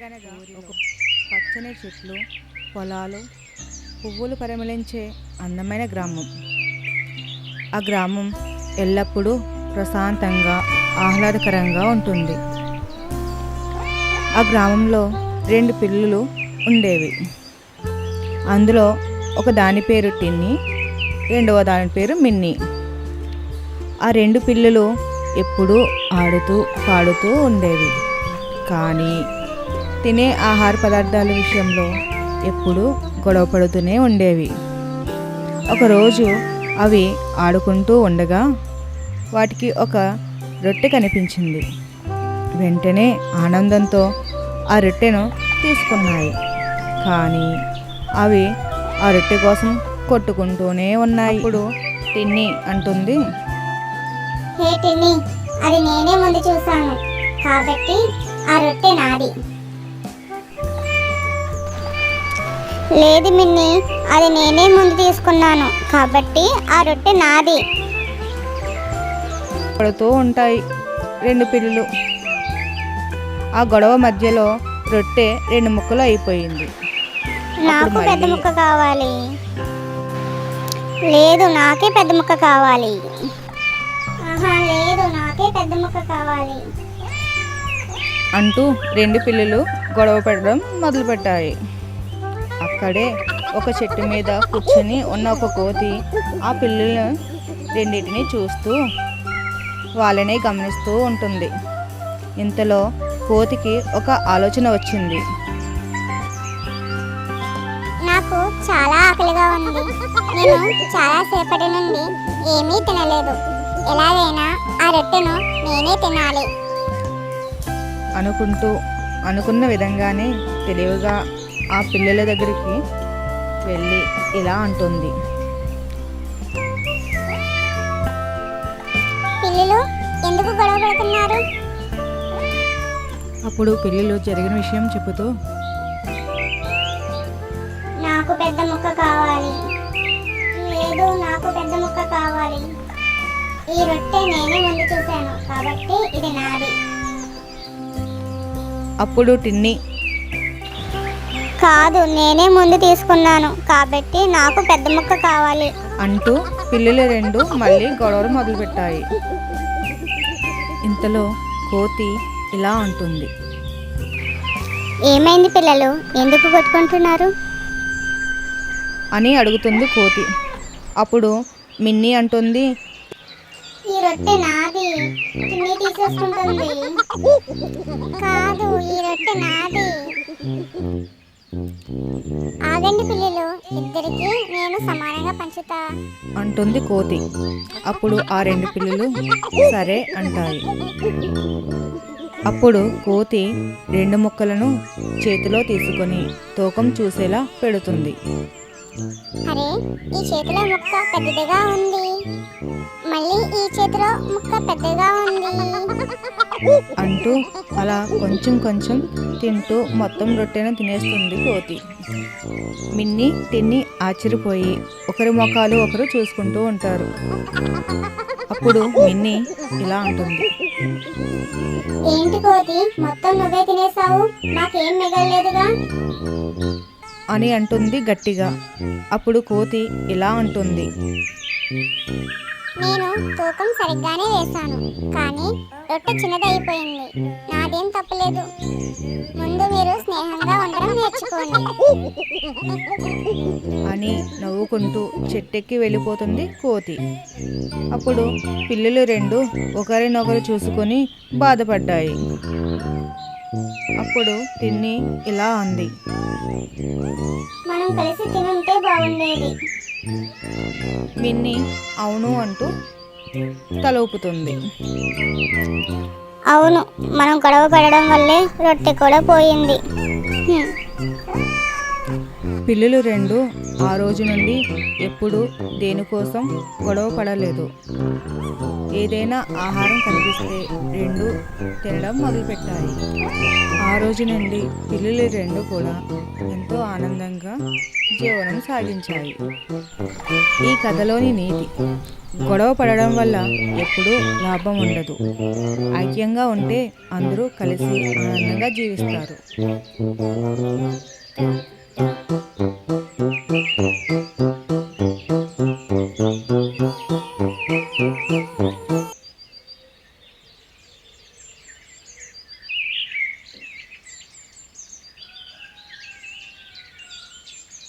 అనగనగా ఒక పచ్చని చెట్లు, పొలాలు, పువ్వులు పరిమళించే అందమైన గ్రామం. ఆ గ్రామం ఎల్లప్పుడూ ప్రశాంతంగా, ఆహ్లాదకరంగా ఉంటుంది. ఆ గ్రామంలో 2 పిల్లులు ఉండేవి. అందులో ఒక దాని పేరు టిన్ని, రెండవ దాని పేరు మిన్ని. ఆ 2 పిల్లులు ఎప్పుడూ ఆడుతూ పాడుతూ ఉండేవి. కానీ తినే ఆహార పదార్థాల విషయంలో ఎప్పుడూ గొడవ పడుతూనే ఉండేవి. ఒకరోజు అవి ఆడుకుంటూ ఉండగా వాటికి ఒక రొట్టె కనిపించింది. వెంటనే ఆనందంతో ఆ రొట్టెను తీసుకున్నాయి. కానీ అవి ఆ రొట్టె కోసం కొట్టుకుంటూనే ఉన్నాయి. ఇప్పుడు టిన్ని అంటుంది, హే టిన్ని, అది నేనే ముందు చూశాను కాబట్టి ఆ రొట్టె నాది. లేదు మిన్ని, అది నేనే ముందు తీసుకున్నాను కాబట్టి ఆ రొట్టె నాది. పడుతూ ఉంటాయి 2 పిల్లులు. ఆ గొడవ మధ్యలో రొట్టె 2 ముక్కలు అయిపోయింది. నాకు పెద్ద ముక్క కావాలి. లేదు, నాకే పెద్ద ముక్క కావాలి. లేదు, నాకే పెద్ద ముక్క కావాలి అంటూ 2 పిల్లులు గొడవ పెట్టడం మొదలుపెట్టాయి. అక్కడే ఒక చెట్టు మీద కూర్చుని ఉన్న ఒక కోతి ఆ పిల్లులను రెండింటిని చూస్తూ వాళ్ళనే గమనిస్తూ ఉంటుంది. ఇంతలో కోతికి ఒక ఆలోచన వచ్చింది. నాకు చాలా ఆకలిగా ఉంది. నేను చాలా సేపటి నుండి ఏమీ తినలేదు. ఎలాగైనా ఆ రొట్టెను నేనే తినాలి అనుకుంటూ అనుకున్న విధంగానే తెలివిగా ఆ పిల్లల దగ్గరికి వెళ్ళి ఇలా అంటుంది, పిల్లలు ఎందుకు గొడవ పడుతున్నారు? అప్పుడు పిల్లలు జరిగిన విషయం చెబుతూ, నాకు పెద్ద ముక్క కావాలి. లేదు, నాకు పెద్ద ముక్క కావాలి. ఈ రొట్టె నేనే ముందు చూశాను కాబట్టి ఇది నాది. అప్పుడు టిన్ని, కాదు, నేనే ముందు తీసుకున్నాను కాబట్టి నాకు పెద్ద ముక్క కావాలి అంటూ పిల్లులు 2 మళ్ళీ గొడవలు మొదలుపెట్టాయి. ఇంతలో కోతి ఇలా అంటుంది, ఏమైంది పిల్లలు, ఎందుకు కొట్టుకుంటున్నారు అని అడుగుతుంది కోతి. అప్పుడు మిన్ని అంటుంది, ఈ రొట్టె నాది, తిని తీసేసుకుంటుంది. కాదు, ఈ రొట్టె నాది. ఆగండి పిల్లలు, ఇద్దరికి నేను సమానంగా పంచుతా అంటుంది కోతి. అప్పుడు ఆ 2 పిల్లులు సరే అంటాయి. అప్పుడు కోతి 2 ముక్కలను చేతిలో తీసుకొని తూకం చూసేలా పెడుతుంది. అరే, ఈ చేతిలో ముక్క పెద్దదిగా ఉంది, మళ్ళీ ఈ చేతిలో ముక్క పెద్దగా ఉంది అంటూ అలా కొంచెం కొంచెం తింటూ మొత్తం రొట్టెను తినేస్తుంది కోతి. మిన్ని టిన్ని ఆశ్చర్యపోయి ఒకరి ముఖాలు ఒకరు చూసుకుంటూ ఉంటారు. అప్పుడు మిన్ని ఇలా అంటుంది, ఏంటి కోతి, మొత్తం నువ్వే తినేసావు, నాకేం మిగలలేదుగా అని అంటుంది గట్టిగా. అప్పుడు కోతి ఇలా అంటుంది, నేను తూకం సరిగ్గానే వేశాను, కానీ రొట్టె చిన్నదైపోయింది. నాదేం తప్పలేదు. ముందు మీరు స్నేహంగా ఉండడం నేర్చుకోండి అని నవ్వుకుంటూ చెట్టెక్కి వెళ్ళిపోతుంది కోతి. అప్పుడు పిల్లులు 2 ఒకరినొకరు చూసుకొని బాధపడ్డాయి. అప్పుడు టిన్ని ఇలా అంది, మనం కలిసి తినుంటే బాగుండేది. మిన్ని అవును అంటూ తల ఊపుతుంది. అవును, మనం గొడవ పడడం వల్లే రొట్టె కూడా పోయింది. పిల్లులు 2 ఆ రోజు నుండి ఎప్పుడూ దేనికోసం గొడవ పడలేదు. ఏదైనా ఆహారం కనిపిస్తే 2 తినడం మొదలుపెట్టాయి. ఆ రోజు నుండి పిల్లులు 2 కూడా ఎంతో ఆనందంగా జీవనం సాగించాయి. ఈ కథలోని నీతి, గొడవ పడడం వల్ల ఎప్పుడూ లాభం ఉండదు. ఐక్యంగా ఉంటే అందరూ కలిసి ఆనందంగా జీవిస్తారు.